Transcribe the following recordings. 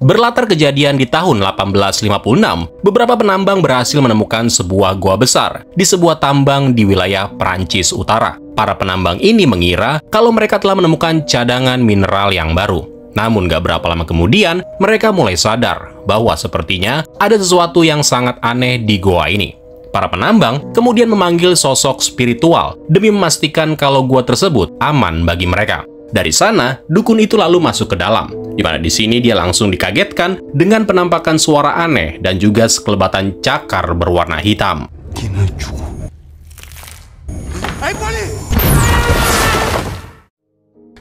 Berlatar kejadian di tahun 1856, beberapa penambang berhasil menemukan sebuah gua besar di sebuah tambang di wilayah Prancis Utara. Para penambang ini mengira kalau mereka telah menemukan cadangan mineral yang baru. Namun gak berapa lama kemudian, mereka mulai sadar bahwa sepertinya ada sesuatu yang sangat aneh di gua ini. Para penambang kemudian memanggil sosok spiritual demi memastikan kalau gua tersebut aman bagi mereka. Dari sana, dukun itu lalu masuk ke dalam, di mana di sini dia langsung dikagetkan dengan penampakan suara aneh dan juga sekelebatan cakar berwarna hitam.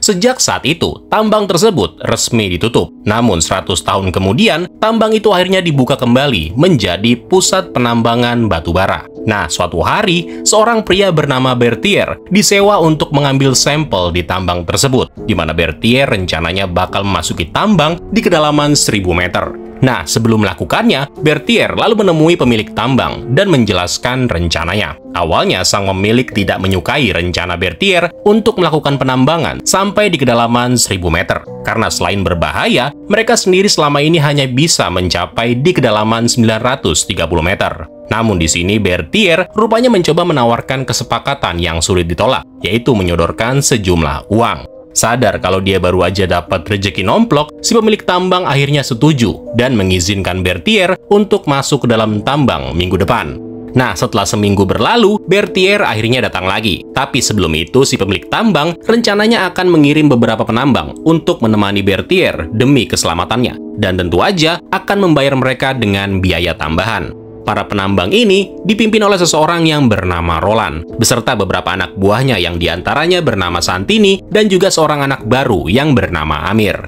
Sejak saat itu, tambang tersebut resmi ditutup. Namun 100 tahun kemudian, tambang itu akhirnya dibuka kembali menjadi pusat penambangan batu bara. Nah, suatu hari, seorang pria bernama Berthier disewa untuk mengambil sampel di tambang tersebut, di mana Berthier rencananya bakal memasuki tambang di kedalaman 1000 meter. Nah, sebelum melakukannya, Berthier lalu menemui pemilik tambang dan menjelaskan rencananya. Awalnya, sang pemilik tidak menyukai rencana Berthier untuk melakukan penambangan sampai di kedalaman 1000 meter. Karena selain berbahaya, mereka sendiri selama ini hanya bisa mencapai di kedalaman 930 meter. Namun di sini Berthier rupanya mencoba menawarkan kesepakatan yang sulit ditolak, yaitu menyodorkan sejumlah uang. Sadar kalau dia baru aja dapat rezeki nomplok, si pemilik tambang akhirnya setuju dan mengizinkan Berthier untuk masuk ke dalam tambang minggu depan. Nah, setelah seminggu berlalu, Berthier akhirnya datang lagi. Tapi sebelum itu, si pemilik tambang rencananya akan mengirim beberapa penambang untuk menemani Berthier demi keselamatannya. Dan tentu aja akan membayar mereka dengan biaya tambahan. Para penambang ini dipimpin oleh seseorang yang bernama Roland, beserta beberapa anak buahnya yang diantaranya bernama Santini dan juga seorang anak baru yang bernama Amir.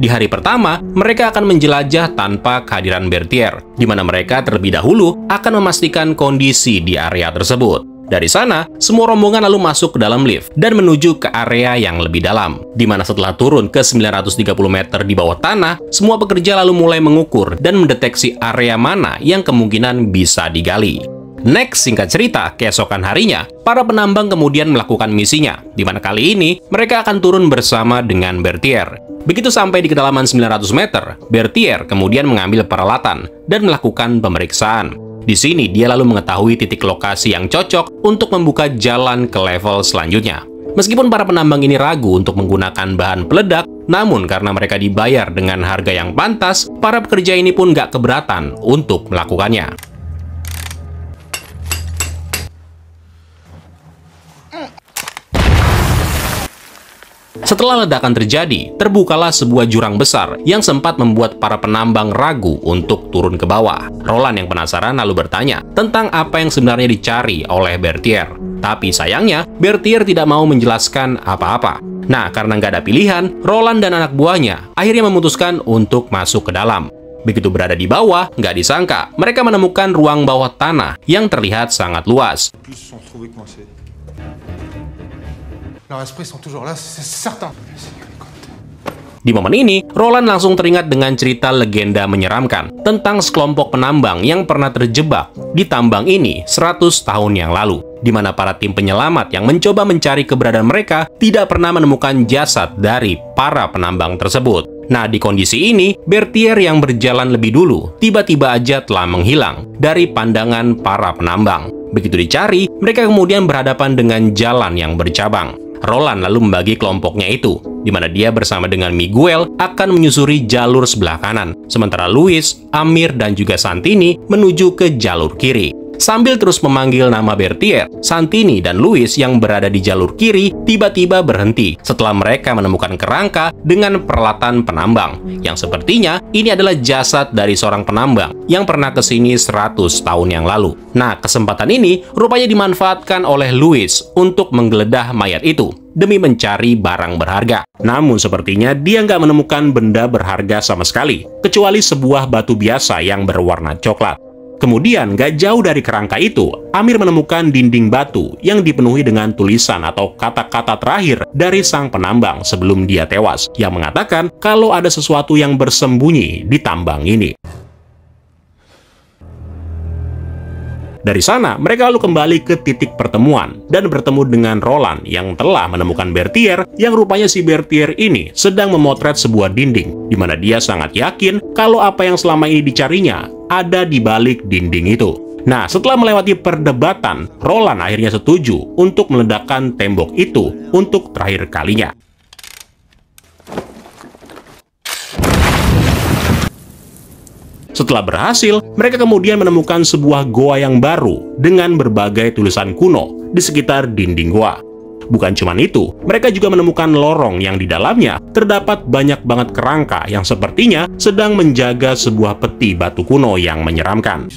Di hari pertama, mereka akan menjelajah tanpa kehadiran Berthier, di mana mereka terlebih dahulu akan memastikan kondisi di area tersebut. Dari sana, semua rombongan lalu masuk ke dalam lift dan menuju ke area yang lebih dalam, di mana setelah turun ke 930 meter di bawah tanah, semua pekerja lalu mulai mengukur dan mendeteksi area mana yang kemungkinan bisa digali. Next, singkat cerita, keesokan harinya, para penambang kemudian melakukan misinya, di mana kali ini mereka akan turun bersama dengan Berthier. Begitu sampai di kedalaman 900 meter, Berthier kemudian mengambil peralatan dan melakukan pemeriksaan. Di sini, dia lalu mengetahui titik lokasi yang cocok untuk membuka jalan ke level selanjutnya. Meskipun para penambang ini ragu untuk menggunakan bahan peledak, namun karena mereka dibayar dengan harga yang pantas, para pekerja ini pun gak keberatan untuk melakukannya. Setelah ledakan terjadi, terbukalah sebuah jurang besar yang sempat membuat para penambang ragu untuk turun ke bawah. Roland yang penasaran lalu bertanya tentang apa yang sebenarnya dicari oleh Berthier. Tapi sayangnya, Berthier tidak mau menjelaskan apa-apa. Nah, karena nggak ada pilihan, Roland dan anak buahnya akhirnya memutuskan untuk masuk ke dalam. Begitu berada di bawah, nggak disangka, mereka menemukan ruang bawah tanah yang terlihat sangat luas. Di momen ini, Roland langsung teringat dengan cerita legenda menyeramkan tentang sekelompok penambang yang pernah terjebak di tambang ini 100 tahun yang lalu, di mana para tim penyelamat yang mencoba mencari keberadaan mereka tidak pernah menemukan jasad dari para penambang tersebut. Nah, di kondisi ini, Berthier yang berjalan lebih dulu tiba-tiba aja telah menghilang dari pandangan para penambang. Begitu dicari, mereka kemudian berhadapan dengan jalan yang bercabang. Roland lalu membagi kelompoknya itu, di mana dia bersama dengan Miguel akan menyusuri jalur sebelah kanan, sementara Luis, Amir, dan juga Santini menuju ke jalur kiri. Sambil terus memanggil nama Berthier, Santini dan Luis yang berada di jalur kiri tiba-tiba berhenti setelah mereka menemukan kerangka dengan peralatan penambang, yang sepertinya ini adalah jasad dari seorang penambang yang pernah kesini 100 tahun yang lalu. Nah, kesempatan ini rupanya dimanfaatkan oleh Luis untuk menggeledah mayat itu demi mencari barang berharga. Namun sepertinya dia nggak menemukan benda berharga sama sekali, kecuali sebuah batu biasa yang berwarna coklat. Kemudian, gak jauh dari kerangka itu, Amir menemukan dinding batu yang dipenuhi dengan tulisan atau kata-kata terakhir dari sang penambang sebelum dia tewas, yang mengatakan kalau ada sesuatu yang bersembunyi di tambang ini. Dari sana, mereka lalu kembali ke titik pertemuan dan bertemu dengan Roland yang telah menemukan Bertier, yang rupanya si Bertier ini sedang memotret sebuah dinding, di mana dia sangat yakin kalau apa yang selama ini dicarinya ada di balik dinding itu. Nah, setelah melewati perdebatan, Roland akhirnya setuju untuk meledakkan tembok itu untuk terakhir kalinya. Setelah berhasil, mereka kemudian menemukan sebuah goa yang baru dengan berbagai tulisan kuno di sekitar dinding goa. Bukan cuma itu, mereka juga menemukan lorong yang di dalamnya terdapat banyak banget kerangka yang sepertinya sedang menjaga sebuah peti batu kuno yang menyeramkan.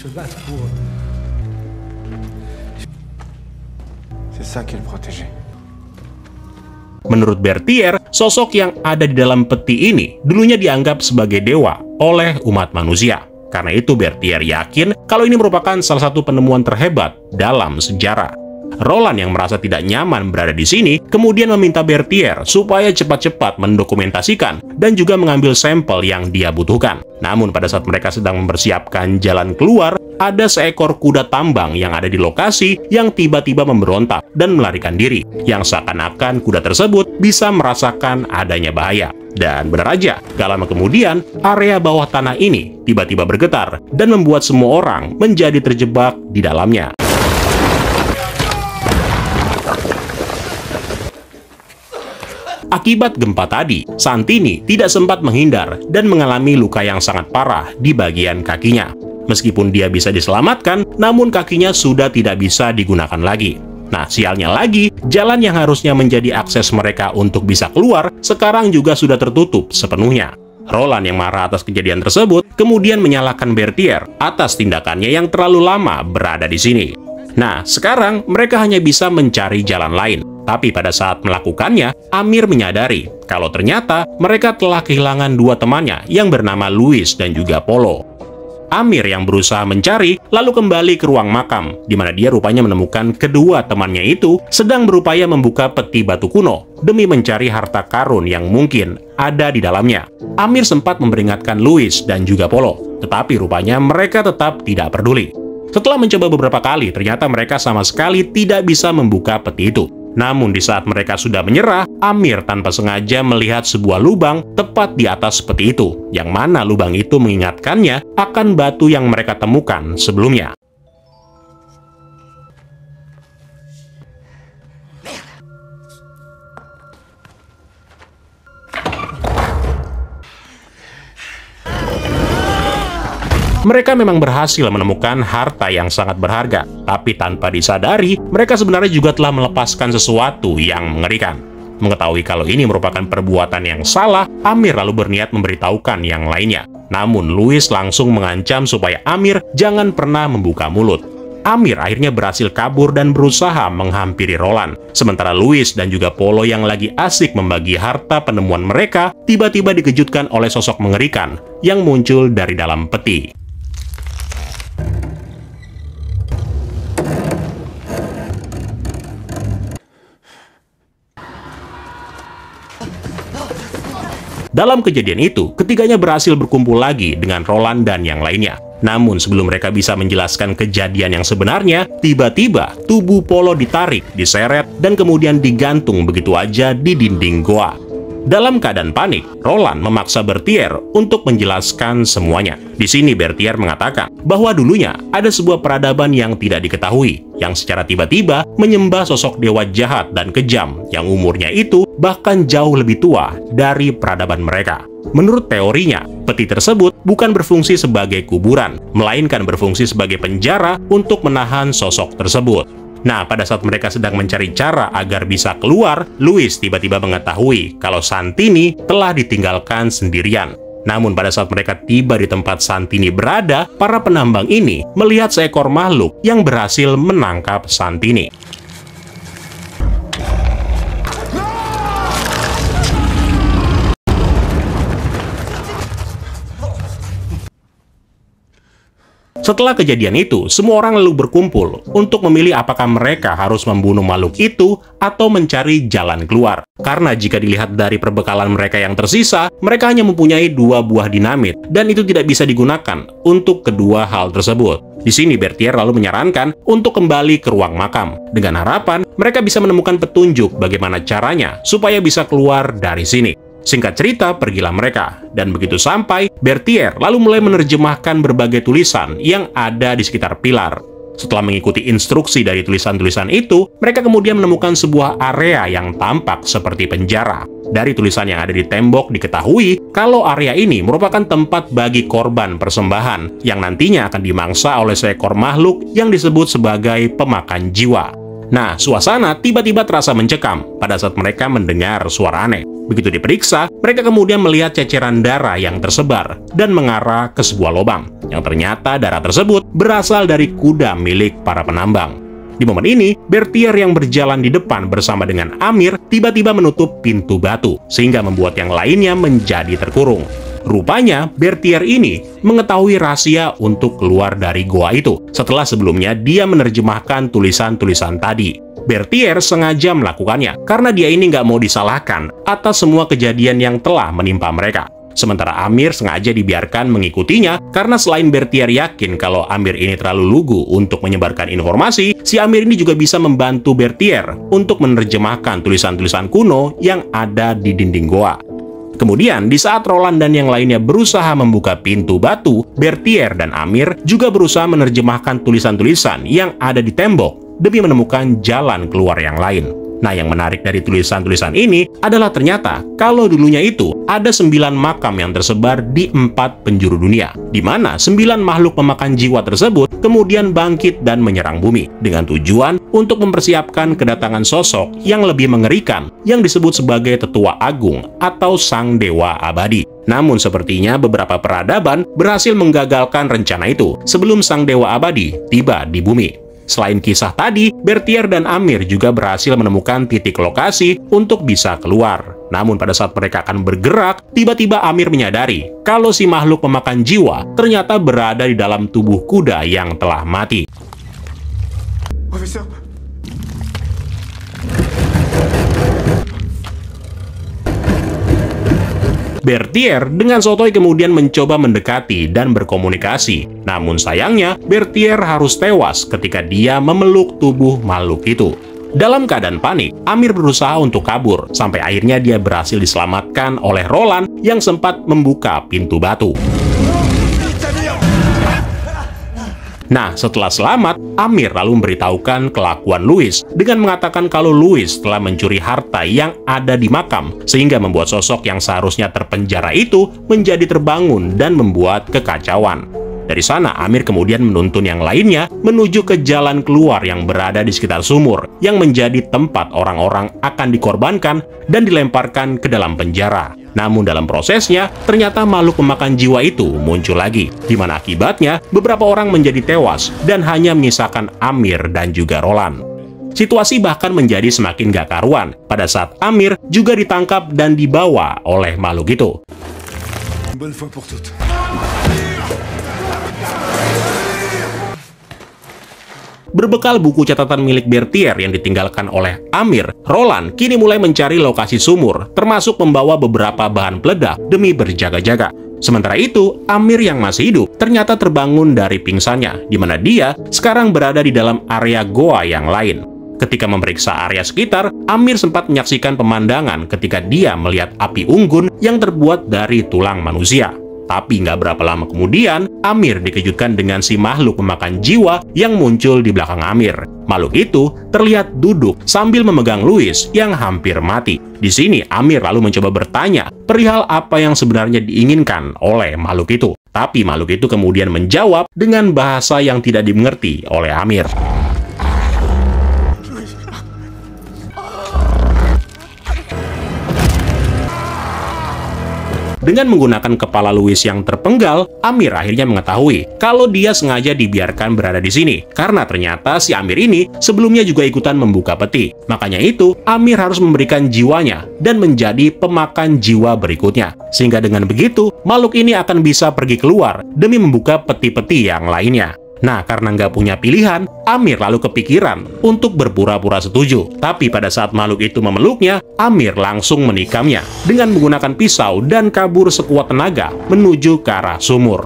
Menurut Bertier, sosok yang ada di dalam peti ini dulunya dianggap sebagai dewa oleh umat manusia. Karena itu Bertier yakin kalau ini merupakan salah satu penemuan terhebat dalam sejarah. Roland yang merasa tidak nyaman berada di sini kemudian meminta Bertier supaya cepat-cepat mendokumentasikan dan juga mengambil sampel yang dia butuhkan. Namun pada saat mereka sedang mempersiapkan jalan keluar, ada seekor kuda tambang yang ada di lokasi yang tiba-tiba memberontak dan melarikan diri, yang seakan-akan kuda tersebut bisa merasakan adanya bahaya. Dan benar aja, gak lama kemudian, area bawah tanah ini tiba-tiba bergetar dan membuat semua orang menjadi terjebak di dalamnya. Akibat gempa tadi, Santini tidak sempat menghindar dan mengalami luka yang sangat parah di bagian kakinya. Meskipun dia bisa diselamatkan, namun kakinya sudah tidak bisa digunakan lagi. Nah, sialnya lagi, jalan yang harusnya menjadi akses mereka untuk bisa keluar, sekarang juga sudah tertutup sepenuhnya. Roland yang marah atas kejadian tersebut, kemudian menyalahkan Bertier atas tindakannya yang terlalu lama berada di sini. Nah, sekarang mereka hanya bisa mencari jalan lain. Tapi pada saat melakukannya, Amir menyadari kalau ternyata mereka telah kehilangan dua temannya yang bernama Louis dan juga Polo. Amir yang berusaha mencari, lalu kembali ke ruang makam, di mana dia rupanya menemukan kedua temannya itu sedang berupaya membuka peti batu kuno demi mencari harta karun yang mungkin ada di dalamnya. Amir sempat memperingatkan Louis dan juga Polo, tetapi rupanya mereka tetap tidak peduli. Setelah mencoba beberapa kali, ternyata mereka sama sekali tidak bisa membuka peti itu. Namun di saat mereka sudah menyerah, Amir tanpa sengaja melihat sebuah lubang tepat di atas peti itu, yang mana lubang itu mengingatkannya akan batu yang mereka temukan sebelumnya. Mereka memang berhasil menemukan harta yang sangat berharga, tapi tanpa disadari, mereka sebenarnya juga telah melepaskan sesuatu yang mengerikan. Mengetahui kalau ini merupakan perbuatan yang salah, Amir lalu berniat memberitahukan yang lainnya. Namun, Louis langsung mengancam supaya Amir jangan pernah membuka mulut. Amir akhirnya berhasil kabur dan berusaha menghampiri Roland. Sementara Louis dan juga Polo yang lagi asik membagi harta penemuan mereka, tiba-tiba dikejutkan oleh sosok mengerikan yang muncul dari dalam peti. Dalam kejadian itu, ketiganya berhasil berkumpul lagi dengan Roland dan yang lainnya. Namun sebelum mereka bisa menjelaskan kejadian yang sebenarnya, tiba-tiba tubuh Polo ditarik, diseret, dan kemudian digantung begitu aja di dinding goa. Dalam keadaan panik, Roland memaksa Bertier untuk menjelaskan semuanya. Di sini Bertier mengatakan bahwa dulunya ada sebuah peradaban yang tidak diketahui, yang secara tiba-tiba menyembah sosok dewa jahat dan kejam, yang umurnya itu bahkan jauh lebih tua dari peradaban mereka. Menurut teorinya, peti tersebut bukan berfungsi sebagai kuburan, melainkan berfungsi sebagai penjara untuk menahan sosok tersebut. Nah, pada saat mereka sedang mencari cara agar bisa keluar, Louis tiba-tiba mengetahui kalau Santini telah ditinggalkan sendirian. Namun pada saat mereka tiba di tempat Santini berada, para penambang ini melihat seekor makhluk yang berhasil menangkap Santini. Setelah kejadian itu, semua orang lalu berkumpul untuk memilih apakah mereka harus membunuh makhluk itu atau mencari jalan keluar. Karena jika dilihat dari perbekalan mereka yang tersisa, mereka hanya mempunyai 2 buah dinamit, dan itu tidak bisa digunakan untuk kedua hal tersebut. Di sini Berthier lalu menyarankan untuk kembali ke ruang makam, dengan harapan mereka bisa menemukan petunjuk bagaimana caranya supaya bisa keluar dari sini. Singkat cerita, pergilah mereka, dan begitu sampai, Berthier lalu mulai menerjemahkan berbagai tulisan yang ada di sekitar pilar. Setelah mengikuti instruksi dari tulisan-tulisan itu, mereka kemudian menemukan sebuah area yang tampak seperti penjara. Dari tulisan yang ada di tembok diketahui kalau area ini merupakan tempat bagi korban persembahan yang nantinya akan dimangsa oleh seekor makhluk yang disebut sebagai pemakan jiwa. Nah, suasana tiba-tiba terasa mencekam pada saat mereka mendengar suara aneh. Begitu diperiksa, mereka kemudian melihat ceceran darah yang tersebar dan mengarah ke sebuah lubang, yang ternyata darah tersebut berasal dari kuda milik para penambang. Di momen ini, Berthier yang berjalan di depan bersama dengan Amir tiba-tiba menutup pintu batu, sehingga membuat yang lainnya menjadi terkurung. Rupanya, Berthier ini mengetahui rahasia untuk keluar dari goa itu, setelah sebelumnya dia menerjemahkan tulisan-tulisan tadi. Berthier sengaja melakukannya, karena dia ini nggak mau disalahkan atas semua kejadian yang telah menimpa mereka. Sementara Amir sengaja dibiarkan mengikutinya, karena selain Berthier yakin kalau Amir ini terlalu lugu untuk menyebarkan informasi, si Amir ini juga bisa membantu Berthier untuk menerjemahkan tulisan-tulisan kuno yang ada di dinding goa. Kemudian, di saat Roland dan yang lainnya berusaha membuka pintu batu, Berthier dan Amir juga berusaha menerjemahkan tulisan-tulisan yang ada di tembok demi menemukan jalan keluar yang lain. Nah, yang menarik dari tulisan-tulisan ini adalah ternyata kalau dulunya itu ada 9 makam yang tersebar di 4 penjuru dunia, di mana 9 makhluk pemakan jiwa tersebut kemudian bangkit dan menyerang bumi dengan tujuan untuk mempersiapkan kedatangan sosok yang lebih mengerikan yang disebut sebagai Tetua Agung atau Sang Dewa Abadi. Namun sepertinya beberapa peradaban berhasil menggagalkan rencana itu sebelum Sang Dewa Abadi tiba di bumi. Selain kisah tadi, Berthier dan Amir juga berhasil menemukan titik lokasi untuk bisa keluar. Namun pada saat mereka akan bergerak, tiba-tiba Amir menyadari kalau si makhluk pemakan jiwa ternyata berada di dalam tubuh kuda yang telah mati. Berthier dengan sotoy kemudian mencoba mendekati dan berkomunikasi. Namun sayangnya, Berthier harus tewas ketika dia memeluk tubuh makhluk itu. Dalam keadaan panik, Amir berusaha untuk kabur, sampai akhirnya dia berhasil diselamatkan oleh Roland yang sempat membuka pintu batu. Nah, setelah selamat, Amir lalu memberitahukan kelakuan Louis dengan mengatakan kalau Louis telah mencuri harta yang ada di makam, sehingga membuat sosok yang seharusnya terpenjara itu menjadi terbangun dan membuat kekacauan. Dari sana, Amir kemudian menuntun yang lainnya menuju ke jalan keluar yang berada di sekitar sumur, yang menjadi tempat orang-orang akan dikorbankan dan dilemparkan ke dalam penjara. Namun dalam prosesnya, ternyata makhluk pemakan jiwa itu muncul lagi, di mana akibatnya beberapa orang menjadi tewas dan hanya menyisakan Amir dan juga Roland. Situasi bahkan menjadi semakin gak karuan pada saat Amir juga ditangkap dan dibawa oleh makhluk itu. Berbekal buku catatan milik Berthier yang ditinggalkan oleh Amir, Roland kini mulai mencari lokasi sumur, termasuk membawa beberapa bahan peledak demi berjaga-jaga. Sementara itu, Amir yang masih hidup ternyata terbangun dari pingsannya, di mana dia sekarang berada di dalam area goa yang lain. Ketika memeriksa area sekitar, Amir sempat menyaksikan pemandangan ketika dia melihat api unggun yang terbuat dari tulang manusia. Tapi nggak berapa lama kemudian, Amir dikejutkan dengan si makhluk pemakan jiwa yang muncul di belakang Amir. Makhluk itu terlihat duduk sambil memegang Louis yang hampir mati. Di sini, Amir lalu mencoba bertanya perihal apa yang sebenarnya diinginkan oleh makhluk itu. Tapi makhluk itu kemudian menjawab dengan bahasa yang tidak dimengerti oleh Amir. Dengan menggunakan kepala Louis yang terpenggal, Amir akhirnya mengetahui kalau dia sengaja dibiarkan berada di sini. Karena ternyata si Amir ini sebelumnya juga ikutan membuka peti. Makanya itu, Amir harus memberikan jiwanya dan menjadi pemakan jiwa berikutnya. Sehingga dengan begitu, makhluk ini akan bisa pergi keluar demi membuka peti-peti yang lainnya. Nah, karena nggak punya pilihan, Amir lalu kepikiran untuk berpura-pura setuju. Tapi pada saat makhluk itu memeluknya, Amir langsung menikamnya dengan menggunakan pisau dan kabur sekuat tenaga menuju ke arah sumur.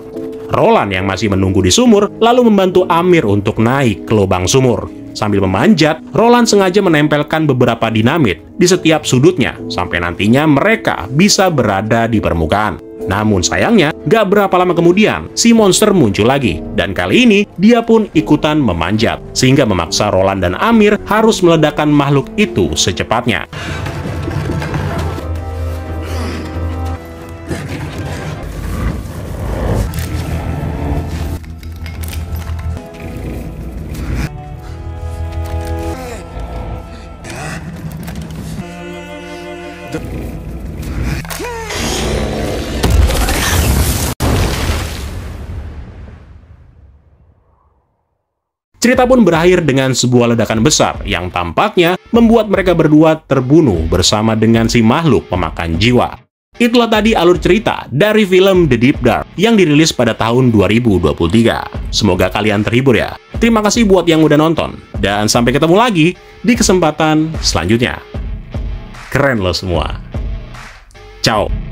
Roland yang masih menunggu di sumur lalu membantu Amir untuk naik ke lubang sumur. Sambil memanjat, Roland sengaja menempelkan beberapa dinamit di setiap sudutnya sampai nantinya mereka bisa berada di permukaan. Namun sayangnya, gak berapa lama kemudian, si monster muncul lagi. Dan kali ini, dia pun ikutan memanjat. Sehingga memaksa Roland dan Amir harus meledakkan makhluk itu secepatnya. Cerita pun berakhir dengan sebuah ledakan besar yang tampaknya membuat mereka berdua terbunuh bersama dengan si makhluk pemakan jiwa. Itulah tadi alur cerita dari film The Deep Dark yang dirilis pada tahun 2023. Semoga kalian terhibur ya. Terima kasih buat yang udah nonton. Dan sampai ketemu lagi di kesempatan selanjutnya. Keren loh semua. Ciao.